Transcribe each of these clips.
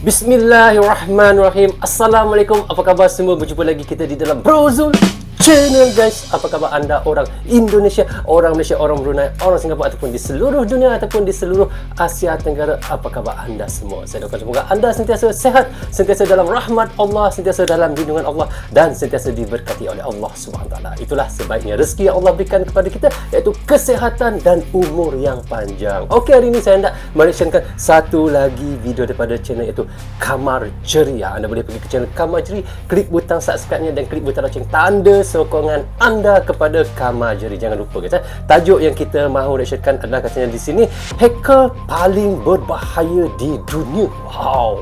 Bismillahirrahmanirrahim. Assalamualaikum. Apa khabar semua? Berjumpa lagi kita di dalam Brozul Channel, guys. Apa khabar anda orang Indonesia, orang Malaysia, orang Brunei, orang Singapura ataupun di seluruh dunia ataupun di seluruh Asia Tenggara? Apa khabar anda semua? Saya doakan semoga anda sentiasa sehat, sentiasa dalam rahmat Allah, sentiasa dalam lindungan Allah dan sentiasa diberkati oleh Allah SWT. Itulah sebaiknya rezeki yang Allah berikan kepada kita, iaitu kesehatan dan umur yang panjang. Okey, hari ini saya hendak mereaksikan satu lagi video daripada channel, iaitu Kamar Jeri. Anda boleh pergi ke channel Kamar Jeri, klik butang subscribe-nya dan klik butang loceng, tanda sokongan anda kepada Kamar Jeri. Jangan lupa guys, tajuk yang kita mahu reaksikan adalah katanya di sini, hacker paling berbahaya di dunia. Wow.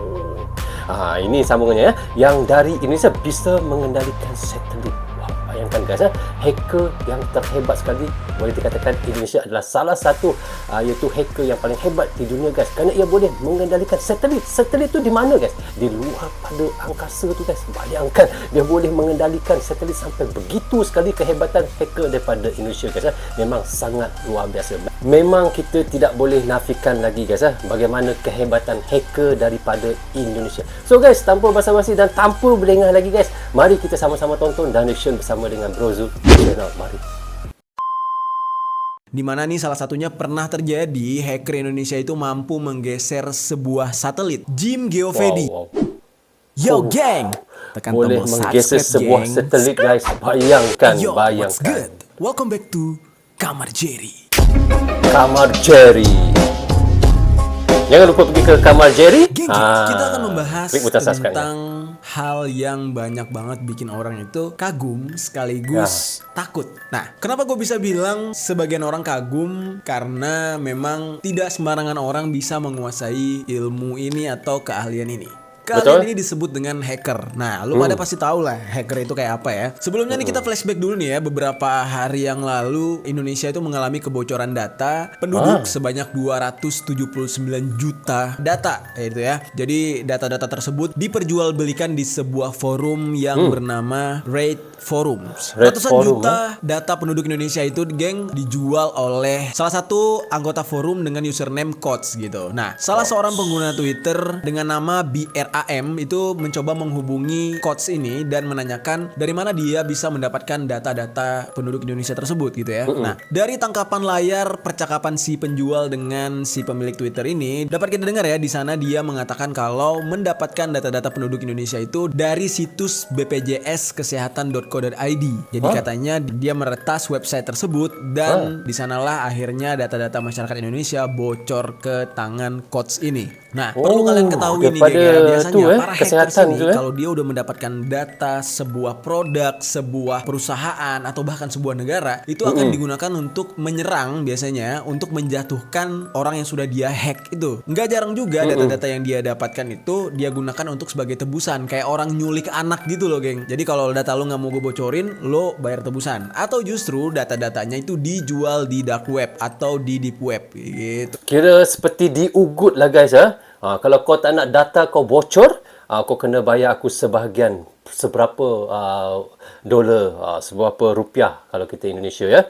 Ini sambungannya yang dari Indonesia bisa mengendalikan satelit. Wow, bayangkan guys, hacker yang terhebat sekali. Boleh dikatakan Indonesia adalah salah satu iaitu hacker yang paling hebat di dunia guys, kerana ia boleh mengendalikan satelit. Satelit tu di mana guys? Di luar pada angkasa tu guys. Bayangkan dia boleh mengendalikan satelit, sampai begitu sekali kehebatan hacker daripada Indonesia guys. Memang sangat luar biasa. Memang kita tidak boleh nafikan lagi guys, bagaimana kehebatan hacker daripada Indonesia. So guys, tanpa basa-basi dan tanpa berlengah lagi guys, mari kita sama-sama tonton dan reaction bersama dengan Brozul Channel. Mari. Di mana nih salah satunya pernah terjadi, hacker Indonesia itu mampu menggeser sebuah satelit. Jim Geovedi. Wow. Yo gang, tekan Boleh tombol menggeser subscribe sebuah geng. satelit guys. Bayangkan, Yo, what's bayangkan. good? Welcome back to Kamar Jeri. Kamar Jeri. Jangan lupa pergi ke Kamar Jeri. Geng, kita akan membahas klik butang subscribe-nya. tentang hal yang banyak banget bikin orang itu kagum sekaligus takut. Nah, kenapa gue bisa bilang sebagian orang kagum? Karena memang tidak sembarangan orang bisa menguasai ilmu ini atau keahlian ini. Keahlian ini disebut dengan hacker. Nah, lu pada pasti tahu lah hacker itu kayak apa ya. Sebelumnya nih kita flashback dulu nih ya. Beberapa hari yang lalu Indonesia itu mengalami kebocoran data penduduk sebanyak 279 juta data itu ya. Jadi data-data tersebut diperjualbelikan di sebuah forum yang bernama Rate Forums. Ratusan juta data penduduk Indonesia itu geng dijual oleh salah satu anggota forum dengan username Coach gitu. Nah, salah seorang pengguna Twitter dengan nama BRAM itu mencoba menghubungi Coach ini dan menanyakan dari mana dia bisa mendapatkan data-data penduduk Indonesia tersebut gitu ya. Nah, dari tangkapan layar percakapan si penjual dengan si pemilik Twitter ini dapat kita dengar ya, di sana dia mengatakan kalau mendapatkan data-data penduduk Indonesia itu dari situs bpjskesehatan.co.id. Jadi katanya dia meretas website tersebut dan disanalah akhirnya data-data masyarakat Indonesia bocor ke tangan Coach ini. Nah, perlu kalian ketahui nih geng ya, biasanya para hackers ini kalau dia udah mendapatkan data sebuah produk, sebuah perusahaan atau bahkan sebuah negara, itu akan digunakan untuk menyerang, biasanya untuk menjatuhkan orang yang sudah dia hack itu. Nggak jarang juga data-data yang dia dapatkan itu dia gunakan untuk sebagai tebusan, kayak orang nyulik anak gitu loh geng. Jadi kalau data lo nggak mau gue bocorin, lo bayar tebusan. Atau justru data-datanya itu dijual di dark web atau di deep web gitu. Kira seperti diugut lah guys ya. Kalau kau tak nak data kau bocor, kau kena bayar aku sebahagian, seberapa dolar, seberapa rupiah kalau kita Indonesia ya.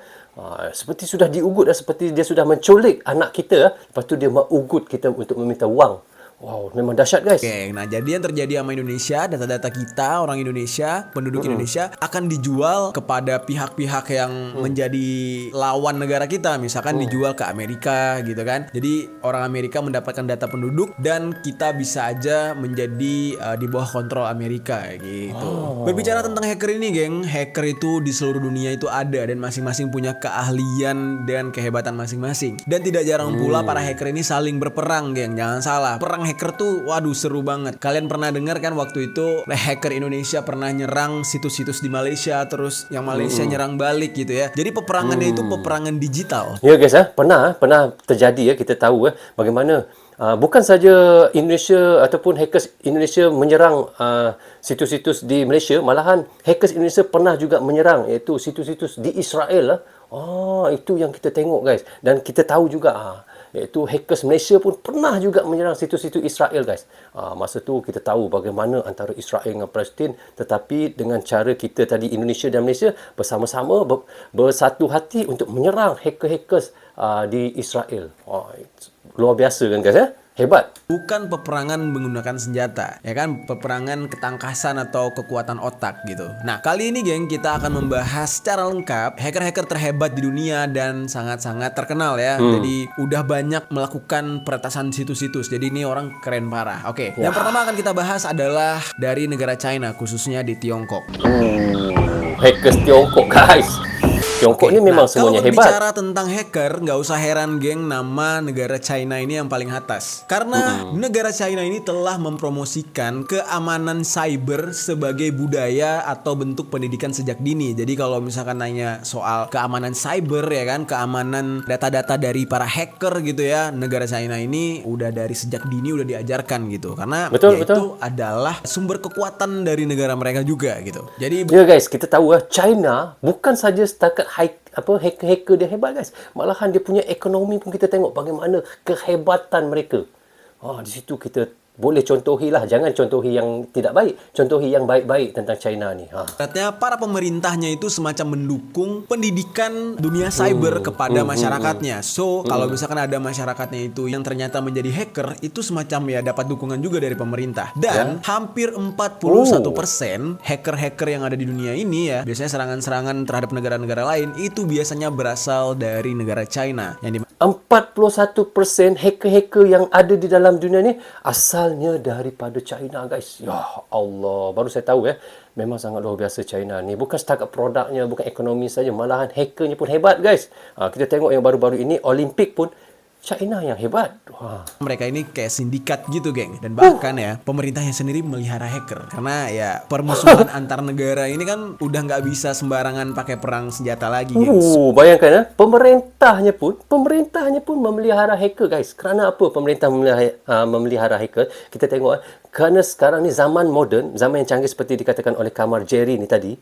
Seperti sudah diugut, seperti dia sudah menculik anak kita, lepas tu dia mengugut kita untuk meminta wang. Wow, memang dahsyat guys. Oke, nah jadi yang terjadi sama Indonesia, data-data kita, orang Indonesia, penduduk Indonesia akan dijual kepada pihak-pihak yang menjadi lawan negara kita. Misalkan dijual ke Amerika gitu kan. Jadi orang Amerika mendapatkan data penduduk dan kita bisa aja menjadi di bawah kontrol Amerika gitu. Berbicara tentang hacker ini geng, hacker itu di seluruh dunia itu ada dan masing-masing punya keahlian dan kehebatan masing-masing. Dan tidak jarang pula para hacker ini saling berperang geng, jangan salah. Perang hacker tuh waduh seru banget. Kalian pernah dengar kan waktu itu hacker Indonesia pernah nyerang situs-situs di Malaysia, terus yang Malaysia nyerang balik gitu ya. Jadi peperangannya itu peperangan digital. Ya guys, pernah terjadi ya, kita tahu bagaimana bukan saja Indonesia ataupun hackers Indonesia menyerang situs-situs di Malaysia, malahan hackers Indonesia pernah juga menyerang iaitu situs-situs di Israel. Itu yang kita tengok guys, dan kita tahu juga iaitu hackers Malaysia pun pernah juga menyerang situs-situs Israel guys. Masa tu kita tahu bagaimana antara Israel dengan Palestin, tetapi dengan cara kita tadi Indonesia dan Malaysia bersama-sama bersatu hati untuk menyerang hacker-hackers di Israel. Luar biasa kan guys ya? Hebat. Bukan peperangan menggunakan senjata, ya kan? Peperangan ketangkasan atau kekuatan otak gitu. Nah, kali ini geng, kita akan membahas secara lengkap hacker-hacker terhebat di dunia dan sangat-sangat terkenal ya. Jadi udah banyak melakukan peretasan situs-situs. Jadi ini orang keren parah. Oke, yang pertama akan kita bahas adalah dari negara China, khususnya di Tiongkok. Hackers Tiongkok, guys. Tiongkok ini memang semuanya kalau hebat. berbicara tentang hacker, nggak usah heran geng, nama negara China ini yang paling atas. Karena negara China ini telah mempromosikan keamanan cyber sebagai budaya atau bentuk pendidikan sejak dini. Jadi kalau misalkan nanya soal keamanan cyber ya kan, keamanan data-data dari para hacker gitu ya, negara China ini udah dari sejak dini udah diajarkan gitu. Karena itu adalah sumber kekuatan dari negara mereka juga gitu. Jadi ya guys, kita tahu China bukan saja setakat hacker dia hebat guys. Malahan dia punya ekonomi pun kita tengok bagaimana kehebatan mereka. Di situ kita boleh contohilah, jangan contohi yang tidak baik, contohi yang baik-baik tentang China ni. Artinya para pemerintahnya itu semacam mendukung pendidikan dunia cyber kepada masyarakatnya. So, kalau misalkan ada masyarakatnya itu yang ternyata menjadi hacker, itu semacam ya dapat dukungan juga dari pemerintah. Dan hampir 41% hacker-hacker yang ada di dunia ini ya, biasanya serangan-serangan terhadap negara-negara lain itu biasanya berasal dari negara China. Yang 41% hacker-hacker yang ada di dalam dunia ni asalnya daripada China guys. Ya Allah, baru saya tahu memang sangat luar biasa China ni. Bukan setakat produknya, bukan ekonomi saja, malahan hackernya pun hebat guys. Kita tengok yang baru-baru ini Olimpik pun China yang hebat. Mereka ini kayak sindikat gitu geng. Dan bahkan ya pemerintahnya sendiri melihara hacker. Karena ya permusuhan antar negara ini kan udah nggak bisa sembarangan pakai perang senjata lagi guys. Bayangkan pemerintahnya pun memelihara hacker guys. Kerana apa pemerintah memelihara hacker? Kita tengok kerana sekarang ni zaman moden, zaman yang canggih seperti dikatakan oleh Kamar Jerry ni tadi.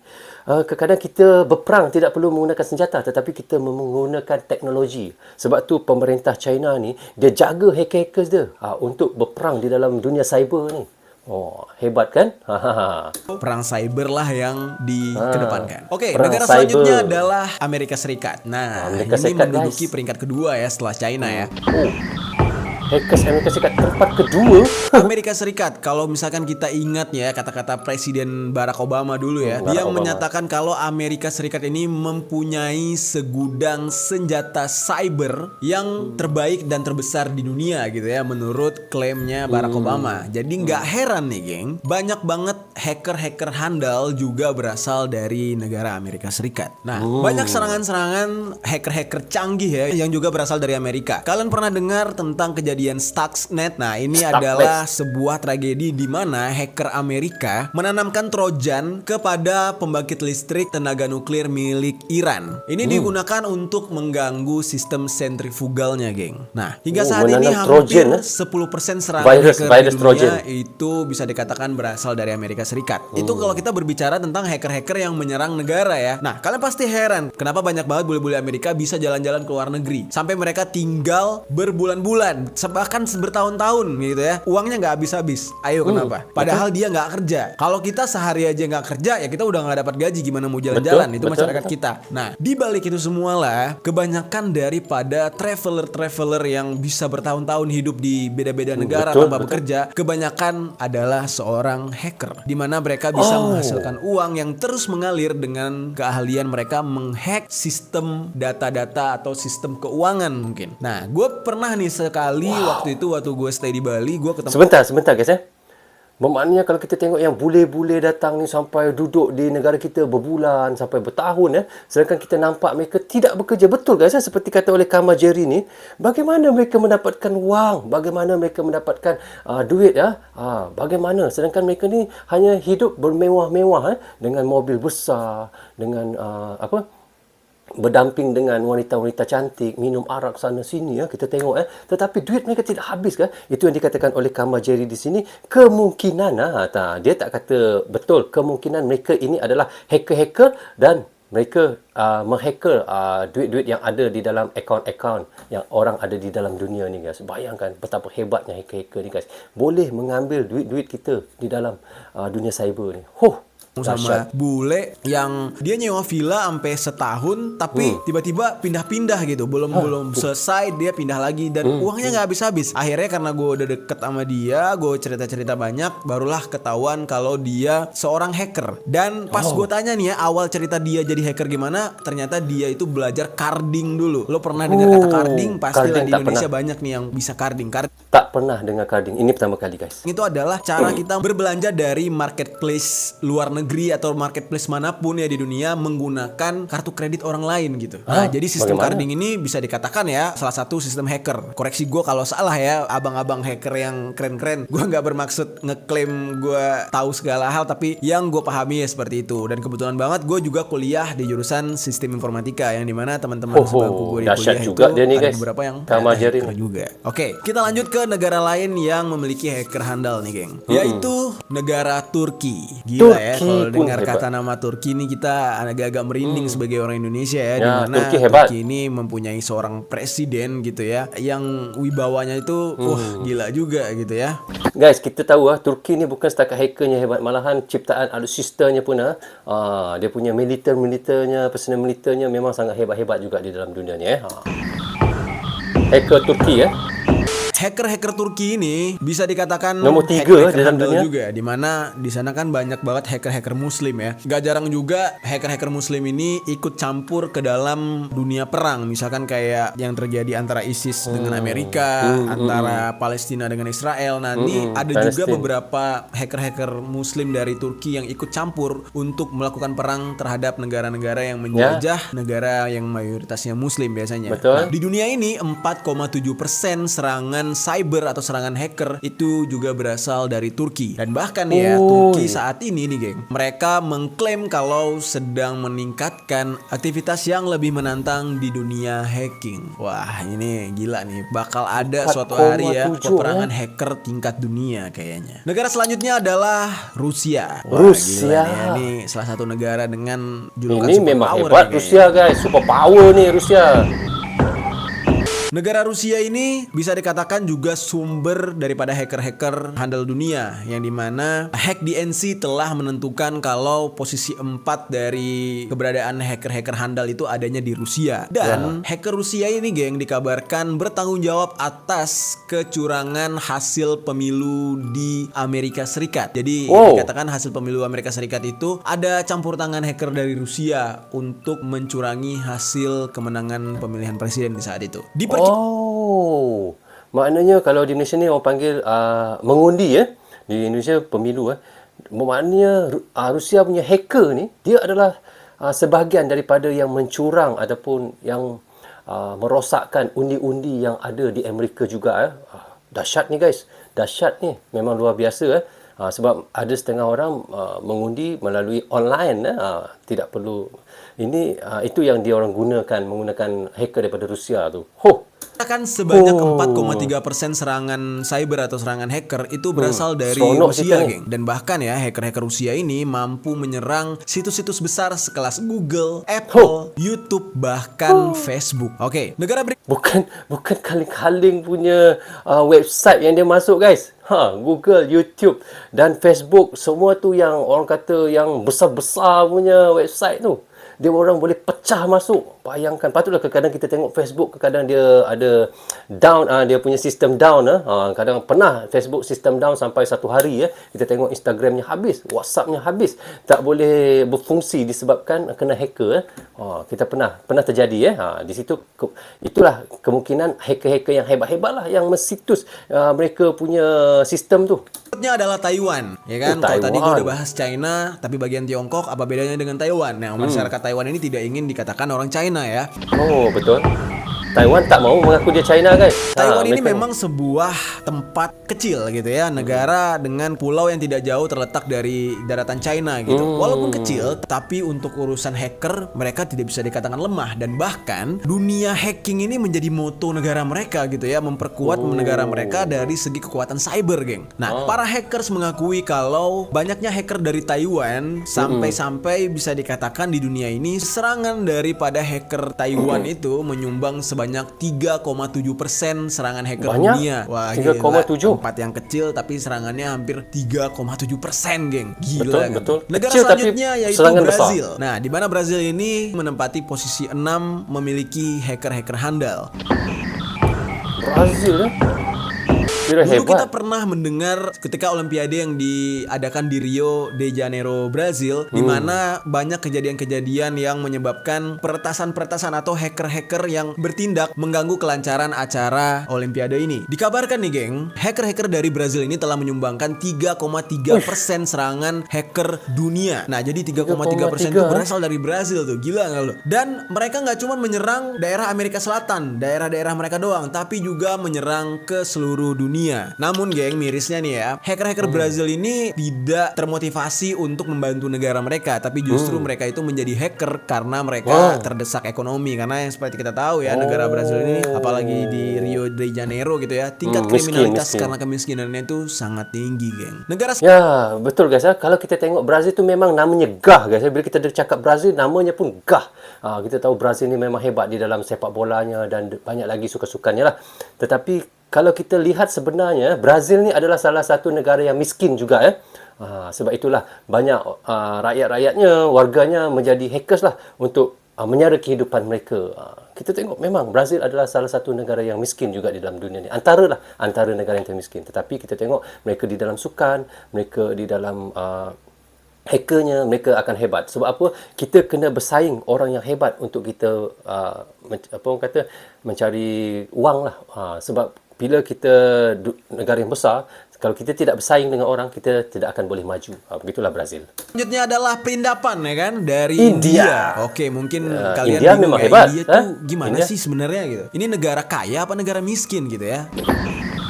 Kadang-kadang kita berperang tidak perlu menggunakan senjata, tetapi kita menggunakan teknologi. Sebab tu pemerintah China ni dia jaga hacker-hackers dia untuk berperang di dalam dunia cyber ni. Hebat kan? Perang cyber lah yang dikedepankan. Oke, perang negara cyber selanjutnya adalah Amerika Serikat. Nah, Amerika ini Serikat, menduduki guys. peringkat kedua ya setelah China ya. Hackers Amerika Serikat tempat kedua. Amerika Serikat, kalau misalkan kita ingat ya kata-kata Presiden Barack Obama dulu ya, dia menyatakan kalau Amerika Serikat ini mempunyai segudang senjata cyber yang terbaik dan terbesar di dunia gitu ya, menurut klaimnya Barack Obama. Jadi nggak heran nih geng, banyak banget hacker-hacker handal juga berasal dari negara Amerika Serikat. Nah, banyak serangan-serangan hacker-hacker canggih ya yang juga berasal dari Amerika. Kalian pernah dengar tentang kejadian Stuxnet? Nah, ini adalah sebuah tragedi di mana hacker Amerika menanamkan trojan kepada pembangkit listrik tenaga nuklir milik Iran. Ini digunakan untuk mengganggu sistem sentrifugalnya, geng. Nah, hingga saat ini hampir 10% serangan hacker di dunia itu bisa dikatakan berasal dari Amerika Serikat. Itu kalau kita berbicara tentang hacker-hacker yang menyerang negara ya. Nah, kalian pasti heran kenapa banyak banget bule-bule Amerika bisa jalan-jalan ke luar negeri sampai mereka tinggal berbulan-bulan, bahkan bertahun-tahun gitu ya, uangnya nggak habis-habis. Ayo kenapa? Padahal dia nggak kerja. Kalau kita sehari aja nggak kerja ya kita udah nggak dapat gaji, gimana mau jalan-jalan? Itu masyarakat kita. Nah, di balik itu semua lah, kebanyakan daripada traveler yang bisa bertahun-tahun hidup di beda-beda negara tanpa bekerja, kebanyakan adalah seorang hacker, di mana mereka bisa menghasilkan uang yang terus mengalir dengan keahlian mereka menghack sistem data-data atau sistem keuangan mungkin. Nah, gue pernah nih sekali waktu gue stay di Bali, gue ketemu. Sebentar guys Bermaknanya kalau kita tengok yang bule-bule datang ni sampai duduk di negara kita berbulan sampai bertahun sedangkan kita nampak mereka tidak bekerja. Betul guys seperti kata oleh Kamar Jerry ni, bagaimana mereka mendapatkan wang, bagaimana mereka mendapatkan duit bagaimana sedangkan mereka ni hanya hidup bermewah-mewah dengan mobil besar, dengan berdamping dengan wanita-wanita cantik, minum arak sana sini kita tengok tetapi duit mereka tidak habis kan. Itu yang dikatakan oleh Kamar Jerry di sini. Kemungkinan dia tak kata betul, kemungkinan mereka ini adalah hacker-hacker dan mereka menghacker duit-duit yang ada di dalam akaun-akaun yang orang ada di dalam dunia ni guys. Bayangkan betapa hebatnya hacker-hacker ni guys, boleh mengambil duit-duit kita di dalam dunia cyber ni. sama bule yang dia nyewa villa sampai setahun tapi tiba-tiba pindah-pindah gitu, belum selesai dia pindah lagi dan uangnya nggak habis-habis. Akhirnya karena gue udah deket sama dia, gue cerita-cerita banyak, barulah ketahuan kalau dia seorang hacker. Dan pas gue tanya nih ya, awal cerita dia jadi hacker gimana, ternyata dia itu belajar carding dulu. Lo pernah dengar kata carding? Pastilah di Indonesia banyak nih yang bisa carding. Tak pernah dengar carding, ini pertama kali guys. Itu adalah cara kita berbelanja dari marketplace luar negeri atau marketplace manapun ya di dunia menggunakan kartu kredit orang lain gitu. Nah, jadi sistem carding ini bisa dikatakan ya salah satu sistem hacker. Koreksi gue kalau salah ya, abang-abang hacker yang keren-keren. Gue nggak bermaksud ngeklaim gue tahu segala hal, tapi yang gue pahami ya seperti itu. Dan kebetulan banget gue juga kuliah di jurusan sistem informatika yang dimana teman-teman sebangku gue di kuliah juga itu dia nih, ada guys. beberapa yang hacker juga. Oke, kita lanjut ke negara lain yang memiliki hacker handal nih, geng. Yaitu negara Turki. Gila ya, kalau dengar kata nama Turki ini kita agak-agak merinding sebagai orang Indonesia ya, dimana Turki ini mempunyai seorang presiden gitu ya, yang wibawanya itu gila juga gitu ya. Guys, kita tahu Turki ni bukan setakat hackernya hebat, malahan ciptaan alutsistanya pun dia punya militernya, personel militernya memang sangat hebat-hebat juga di dalam dunia ni Hacker Turki Hacker-hacker Turki ini bisa dikatakan nomor 3 dalam dunia juga, di mana di sana kan banyak banget hacker-hacker muslim ya. Gak jarang juga hacker-hacker muslim ini ikut campur ke dalam dunia perang, misalkan kayak yang terjadi antara ISIS dengan Amerika, antara Palestina dengan Israel. Nanti ada juga beberapa hacker-hacker muslim dari Turki yang ikut campur untuk melakukan perang terhadap negara-negara yang menjajah negara yang mayoritasnya muslim biasanya. Betul. Nah, di dunia ini 4,7% serangan cyber atau serangan hacker itu juga berasal dari Turki. Dan bahkan ya Turki saat ini nih geng, mereka mengklaim kalau sedang meningkatkan aktivitas yang lebih menantang di dunia hacking. Wah, ini gila nih, bakal ada suatu hari ya peperangan hacker tingkat dunia kayaknya. Negara selanjutnya adalah Rusia. Wah, Rusia gila nih, ini salah satu negara dengan julukan ini super memang power hebat Rusia guys, super power nih Rusia. Negara Rusia ini bisa dikatakan juga sumber daripada hacker-hacker handal dunia, yang dimana Hack DNC telah menentukan kalau posisi 4 dari keberadaan hacker-hacker handal itu adanya di Rusia. Dan hacker Rusia ini geng dikabarkan bertanggung jawab atas kecurangan hasil pemilu di Amerika Serikat. Jadi dikatakan hasil pemilu Amerika Serikat itu ada campur tangan hacker dari Rusia untuk mencurangi hasil kemenangan pemilihan presiden di saat itu. Maknanya kalau di Malaysia ni orang panggil mengundi di Indonesia pemilu maknanya Rusia punya hacker ni dia adalah sebahagian daripada yang mencurang ataupun yang merosakkan undi-undi yang ada di Amerika juga. Dahsyat ni guys, dahsyat ni, memang luar biasa sebab ada setengah orang mengundi melalui online tidak perlu ini itu yang dia orang menggunakan hacker daripada Rusia tu. Kan sebanyak 4,3% serangan cyber atau serangan hacker itu berasal dari Rusia, geng. Dan bahkan ya hacker-hacker Rusia ini mampu menyerang situs-situs besar sekelas Google, Apple, YouTube, bahkan Facebook. Oke, negara bukan kaling-kaling punya website yang dia masuk guys. Google, YouTube dan Facebook, semua tu yang orang kata yang besar-besar punya website tu. Dia orang boleh pecah masuk. Bayangkan, patutlah kadang-kadang kita tengok Facebook, kadang dia ada down, dia punya sistem down. Kadang pernah Facebook sistem down sampai 1 hari kita tengok Instagramnya habis, WhatsAppnya habis, tak boleh berfungsi disebabkan kena hacker. Kita pernah terjadi di situ. Itulah kemungkinan hacker-hacker yang hebat-hebat lah yang mensitus mereka punya sistem tu. Berikutnya adalah Taiwan, ya kan? Kalau tadi gue udah bahas China, tapi bagian Tiongkok apa bedanya dengan Taiwan? Nah, masyarakat Taiwan ini tidak ingin dikatakan orang China ya. Betul. Taiwan tak mau mengaku dia China guys. Taiwan ini memang sebuah tempat kecil gitu ya, negara dengan pulau yang tidak jauh terletak dari daratan China gitu. Walaupun kecil, tapi untuk urusan hacker mereka tidak bisa dikatakan lemah, dan bahkan dunia hacking ini menjadi moto negara mereka gitu ya, memperkuat negara mereka dari segi kekuatan cyber, geng. Nah, para hackers mengakui kalau banyaknya hacker dari Taiwan sampai-sampai bisa dikatakan di dunia ini serangan daripada hacker Taiwan itu menyumbang sebanyak 3,7% serangan hacker Banyak? dunia. Wah, 3,7. gila. Tempat yang kecil tapi serangannya hampir 3,7%, geng. Gila. Betul. Negara Kecil tapi selanjutnya yaitu serangan besar. Brazil. Nah, di mana Brazil ini menempati posisi 6 memiliki hacker-hacker handal. Brazil ya. Kira Dulu hebat. kita pernah mendengar ketika Olimpiade yang diadakan di Rio de Janeiro, Brazil, di mana banyak kejadian-kejadian yang menyebabkan peretasan-peretasan atau hacker-hacker yang bertindak mengganggu kelancaran acara Olimpiade ini. Dikabarkan nih, geng, hacker-hacker dari Brazil ini telah menyumbangkan 3,3% serangan hacker dunia. Nah, jadi 3,3% itu berasal dari Brazil tuh, gila nggak lo? Dan mereka nggak cuma menyerang daerah Amerika Selatan, daerah-daerah mereka doang, tapi juga menyerang ke seluruh dunia. Namun geng, mirisnya nih ya, hacker-hacker Brazil ini tidak termotivasi untuk membantu negara mereka, tapi justru mereka itu menjadi hacker karena mereka terdesak ekonomi. Karena yang seperti kita tahu ya, negara Brazil ini apalagi di Rio de Janeiro gitu ya, tingkat kriminalitas miskin. karena kemiskinannya itu sangat tinggi, geng. Negara Ya, betul guys ya. Kalau kita tengok Brazil itu memang namanya gah guys ya. Bila kita cakap Brazil, namanya pun gah. Kita tahu Brazil ini memang hebat di dalam sepak bolanya dan banyak lagi suka-sukanya lah. Tetapi kalau kita lihat sebenarnya Brazil ni adalah salah satu negara yang miskin juga ya. Sebab itulah banyak rakyat-rakyatnya, warganya menjadi hackers lah untuk menyara kehidupan mereka. Kita tengok memang Brazil adalah salah satu negara yang miskin juga di dalam dunia ni. Antara negara yang termiskin. Tetapi kita tengok mereka di dalam sukan, mereka di dalam hackernya, mereka akan hebat. Sebab apa? Kita kena bersaing orang yang hebat untuk kita mencari wang lah. Sebab bila kita negara yang besar, kalau kita tidak bersaing dengan orang, kita tidak akan boleh maju. Begitulah Brazil. selanjutnya adalah perindapan ya kan dari India. India. Oke, mungkin kalian India bingung memang ya, hebat. India tuh gimana India? sih sebenarnya gitu. Ini negara kaya apa negara miskin gitu ya?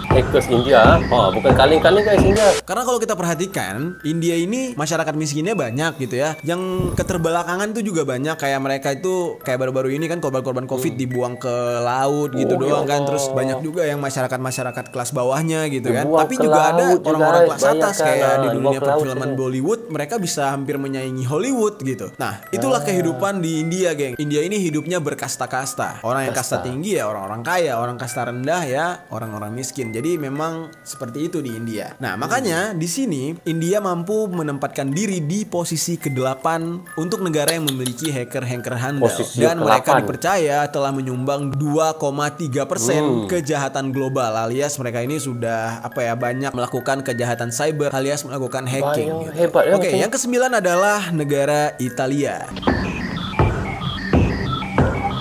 Hackers India, bukan kaleng-kaleng guys India. Karena kalau kita perhatikan, India ini masyarakat miskinnya banyak gitu ya. Yang keterbelakangan tuh juga banyak, kayak mereka itu kayak baru-baru ini kan korban-korban Covid dibuang ke laut gitu doang kan. Terus banyak juga yang masyarakat-masyarakat kelas bawahnya gitu kan. Dibuang Tapi ke juga ada laut juga, orang-orang kelas banyak atas kan. kayak di Dibuang dunia ke laut perfilman juga. Bollywood, mereka bisa hampir menyaingi Hollywood gitu. Nah, itulah kehidupan di India, geng. India ini hidupnya berkasta-kasta. Orang yang kasta tinggi ya orang-orang kaya, orang kasta rendah ya orang-orang miskin. Jadi memang seperti itu di India. Nah, makanya di sini India mampu menempatkan diri di posisi ke-8 untuk negara yang memiliki hacker-hacker handal. Posisi Dan mereka ke-8. dipercaya telah menyumbang 2,3% kejahatan global, alias mereka ini sudah banyak melakukan kejahatan cyber alias melakukan hacking. Banyak, Gitu. hebat ya, Oke, macam- yang ke-9 adalah negara Italia.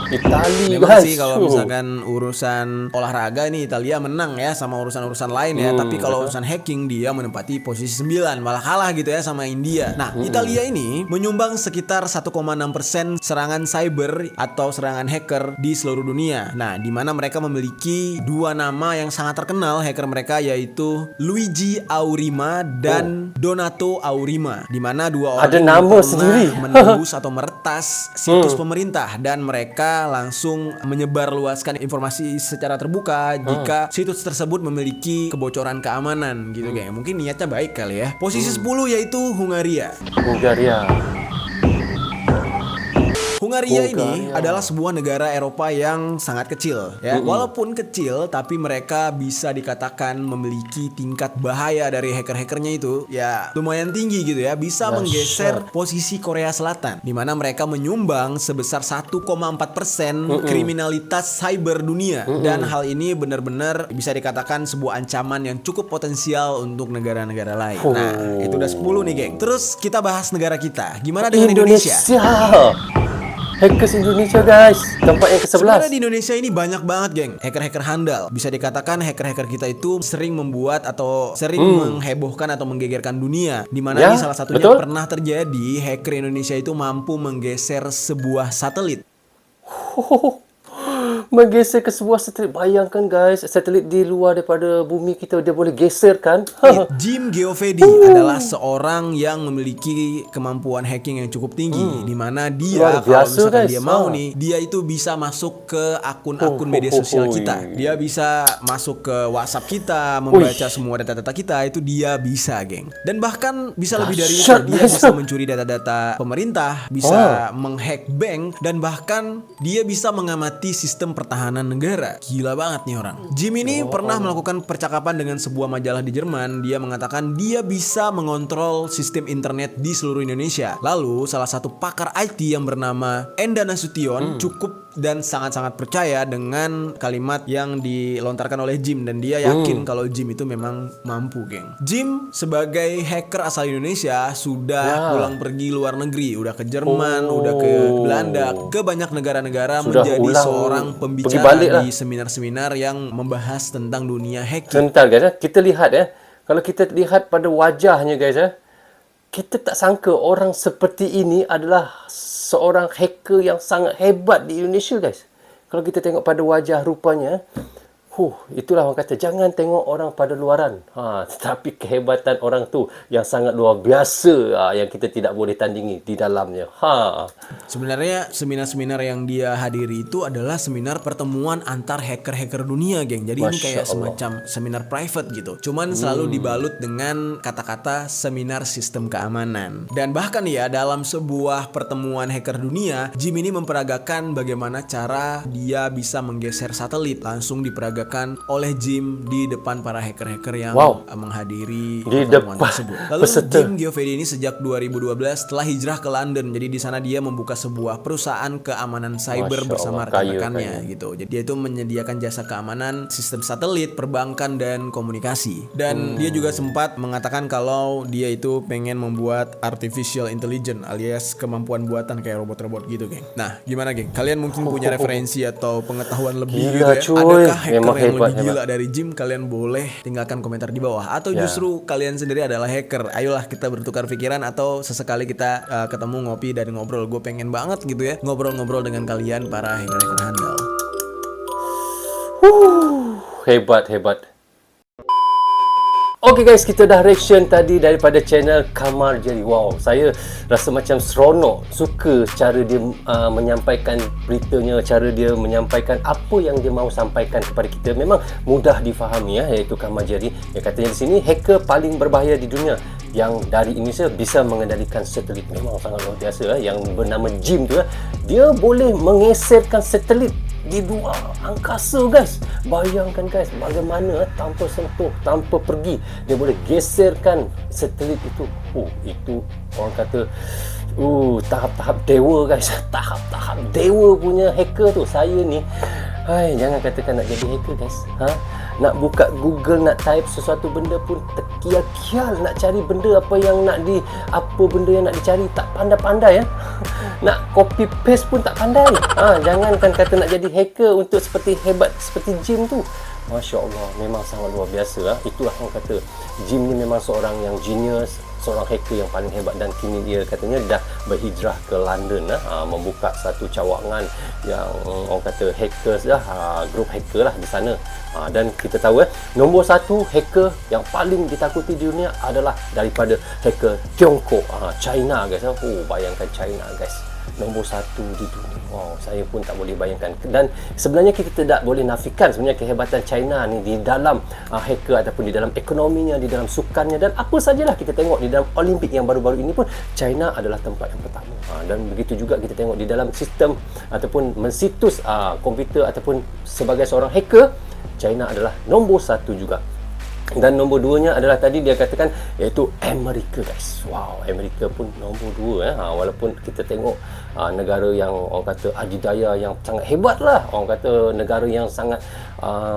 Itali Memang guys. sih kalau misalkan urusan olahraga ini Italia menang ya sama urusan-urusan lain ya. Tapi kalau urusan hacking dia menempati posisi 9, malah kalah gitu ya sama India. Nah, Italia ini menyumbang sekitar 1,6% serangan cyber atau serangan hacker di seluruh dunia. Nah, di mana mereka memiliki dua nama yang sangat terkenal hacker mereka, yaitu Luigi Aurima dan Donato Aurima. Di mana dua orang Ada ini nama pernah sendiri. menembus atau meretas situs pemerintah, dan mereka langsung menyebarluaskan informasi secara terbuka jika situs tersebut memiliki kebocoran keamanan gitu kayak. Mungkin niatnya baik kali ya. Posisi 10 yaitu Hungaria. Hungaria. Hungaria ini adalah sebuah negara Eropa yang sangat kecil ya. Walaupun kecil tapi mereka bisa dikatakan memiliki tingkat bahaya dari hacker-hackernya itu ya lumayan tinggi gitu ya. Bisa menggeser posisi Korea Selatan, di mana mereka menyumbang sebesar 1,4% kriminalitas cyber dunia. Dan hal ini benar-benar bisa dikatakan sebuah ancaman yang cukup potensial untuk negara-negara lain. Nah, itu udah 10 nih, geng. Terus kita bahas negara kita. Gimana dengan Indonesia? Hackers Indonesia guys, tempat yang ke-11. Sebenarnya di Indonesia ini banyak banget, geng, hacker-hacker handal. Bisa dikatakan hacker-hacker kita itu sering membuat atau sering menghebohkan atau menggegerkan dunia. Dimana Ya, ini salah satunya betul. pernah terjadi, hacker Indonesia itu mampu menggeser sebuah satelit. Menggeser ke sebuah satelit. Bayangkan guys, satelit di luar daripada bumi kita dia boleh geser kan? Jim Geovedi adalah seorang yang memiliki kemampuan hacking yang cukup tinggi, di mana dia Luar kalau biasa, misalkan guys. dia mau nih, dia itu bisa masuk ke akun-akun media sosial kita. Dia bisa masuk ke WhatsApp kita, membaca semua data-data kita, itu dia bisa, geng. Dan bahkan bisa lebih dari itu, Dahsyat, dia guys. bisa mencuri data-data pemerintah, bisa menghack bank, dan bahkan dia bisa mengamati sistem pertahanan negara. Gila banget nih orang. Jim ini pernah melakukan percakapan dengan sebuah majalah di Jerman. Dia mengatakan dia bisa mengontrol sistem internet di seluruh Indonesia. Lalu salah satu pakar IT yang bernama Enda Nasution cukup dan sangat-sangat percaya dengan kalimat yang dilontarkan oleh Jim, dan dia yakin kalau Jim itu memang mampu, geng. Jim sebagai hacker asal Indonesia sudah pulang pergi luar negeri, udah ke Jerman, udah ke Belanda, ke banyak negara-negara, menjadi seorang pembicara di seminar-seminar yang membahas tentang dunia hacking. Sebentar guys, kita lihat ya. Kalau kita lihat pada wajahnya guys ya, kita tak sangka orang seperti ini adalah seorang hacker yang sangat hebat di Indonesia guys. Kalau kita tengok pada wajah rupanya, itulah orang kata, jangan tengok orang pada luaran. Tetapi kehebatan orang tu yang sangat luar biasa, yang kita tidak boleh tandingi di dalamnya. Sebenarnya seminar-seminar yang dia hadiri itu adalah seminar pertemuan antar hacker-hacker dunia, geng. Jadi ini kayak semacam seminar private gitu. Cuman selalu dibalut dengan kata-kata seminar sistem keamanan. Dan bahkan ya, dalam sebuah pertemuan hacker dunia, Jim ini memperagakan bagaimana cara dia bisa menggeser satelit. Langsung diperagakan oleh Jim di depan para hacker-hacker yang menghadiri pertemuan tersebut. Lalu Jim Giovedi ini sejak 2012 telah hijrah ke London. Jadi di sana dia membuka sebuah perusahaan keamanan cyber bersama rekan-rekannya gitu. Jadi dia itu menyediakan jasa keamanan sistem satelit, perbankan, dan komunikasi. Dan dia juga sempat mengatakan kalau dia itu pengen membuat artificial intelligence alias kemampuan buatan kayak robot-robot gitu, geng. Nah, gimana, geng? Kalian mungkin punya referensi atau pengetahuan lebih gitu ya? Adakah hacker yang lebih gila dari Jim? Kalian boleh tinggalkan komentar di bawah. Atau justru kalian sendiri adalah hacker. Ayolah kita bertukar pikiran, atau sesekali kita ketemu ngopi dan ngobrol. Gue pengen banget gitu ya ngobrol-ngobrol dengan kalian para hacker-hacker handal. Hebat. Oke guys, kita dah reaction tadi daripada channel Kamar Jerry. Wow, saya rasa macam seronok. Suka cara dia menyampaikan beritanya, cara dia menyampaikan apa yang dia mahu sampaikan kepada kita. Memang mudah difahami ya, iaitu Kamar Jerry. Yang katanya di sini, hacker paling berbahaya di dunia yang dari Indonesia bisa mengendalikan satelit. Memang sangat luar biasa. Yang bernama Jim tu, dia boleh mengeserkan satelit di luar angkasa guys. Bayangkan guys, bagaimana tanpa sentuh, tanpa pergi, dia boleh geserkan satelit itu. Itu orang kata tahap-tahap dewa guys. Tahap-tahap dewa punya hacker tu. Saya ni, jangan katakan nak jadi hacker guys. Nak buka Google, nak type sesuatu benda pun terkial-kial, nak cari benda apa yang benda yang nak dicari, tak pandai-pandai ya. Nak copy paste pun tak pandai. Jangankan kata nak jadi hacker untuk hebat seperti Jim tu. Masya Allah, memang sangat luar biasa. Itulah orang kata, Jim ni memang seorang yang genius, seorang hacker yang paling hebat, dan kini dia katanya dah berhijrah ke London, membuka satu cawangan yang orang kata hackers grup hacker lah di sana. Dan kita tahu nombor satu hacker yang paling ditakuti di dunia adalah daripada hacker Tiongkok, China guys. Bayangkan China guys, nombor satu di dunia. Wow, saya pun tak boleh bayangkan. Dan sebenarnya kita tidak boleh nafikan sebenarnya kehebatan China ni di dalam hacker ataupun di dalam ekonominya, di dalam sukannya, dan apa sajalah kita tengok di dalam Olimpik yang baru-baru ini pun China adalah tempat yang pertama. Dan begitu juga kita tengok di dalam sistem ataupun mensitus komputer ataupun sebagai seorang hacker, China adalah nombor satu juga. Dan nombor duanya adalah tadi dia katakan, iaitu Amerika guys. Wow, Amerika pun nombor dua. Walaupun kita tengok negara yang orang kata adidaya yang sangat hebat lah, orang kata negara yang sangat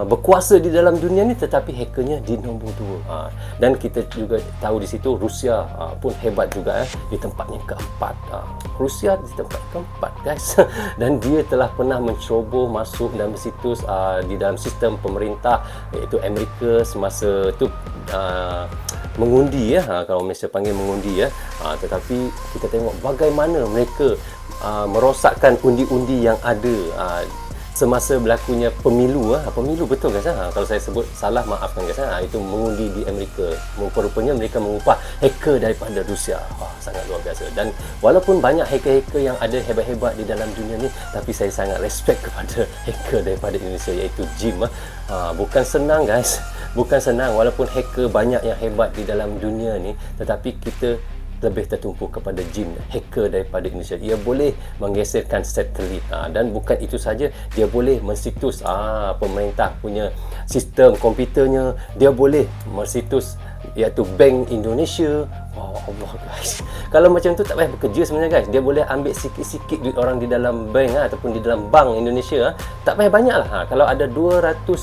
berkuasa di dalam dunia ni, tetapi hackernya di nombor dua. Dan kita juga tahu di situ Rusia pun hebat juga di tempat yang keempat. Rusia di tempat keempat guys. Dan dia telah pernah mencuba masuk dalam situs di dalam sistem pemerintah, iaitu Amerika semasa itu mengundi kalau Malaysia panggil mengundi tetapi kita tengok bagaimana mereka merosakkan undi-undi yang ada semasa berlakunya pemilu. Pemilu betul guys. Kalau saya sebut salah, maafkan guys. Itu mengundi di Amerika. Rupanya mereka mengupah hacker daripada Rusia. Sangat luar biasa. Dan walaupun banyak hacker-hacker yang ada hebat-hebat di dalam dunia ni, tapi saya sangat respect kepada hacker daripada Indonesia, iaitu Jim. Bukan senang guys, bukan senang. Walaupun hacker banyak yang hebat di dalam dunia ni, tetapi kita lebih tertumpu kepada jin hacker daripada Indonesia. Ia boleh menggeserkan satelit, dan bukan itu saja, dia boleh mensitus pemerintah punya sistem komputernya, dia boleh mensitus iaitu Bank Indonesia. Allah guys, kalau macam tu tak payah bekerja sebenarnya guys. Dia boleh ambil sikit-sikit duit orang di dalam bank ataupun di dalam bank Indonesia, tak payah banyak lah. Kalau ada 280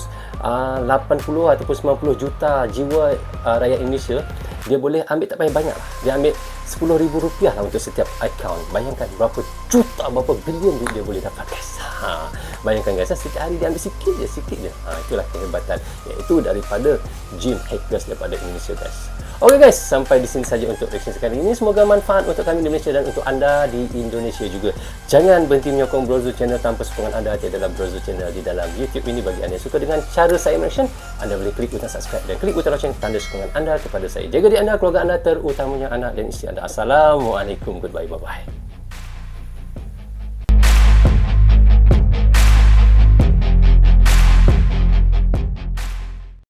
ataupun 90 juta jiwa rakyat Indonesia, dia boleh ambil tak payah banyak lah. Dia ambil RM10,000 lah untuk setiap account. Bayangkan berapa juta, berapa bilion duit dia boleh dapat guys. Bayangkan guys, setiap hari dia ambil sikit je. Itulah kehebatan, iaitu daripada jin hackers daripada Indonesia guys. Okey guys, sampai di sini saja untuk reaction sekali ini. Semoga manfaat untuk kami di Malaysia dan untuk anda di Indonesia juga. Jangan berhenti menyokong Brozul Channel. Tanpa sokongan anda tiada Brozul Channel di dalam YouTube ini. Bagi anda yang suka dengan cara saya reaction, anda boleh klik butang subscribe dan klik butang lonceng tanda sokongan anda kepada saya. Jaga diri anda, keluarga anda, terutamanya anak dan isteri anda. Assalamualaikum, goodbye, bye-bye.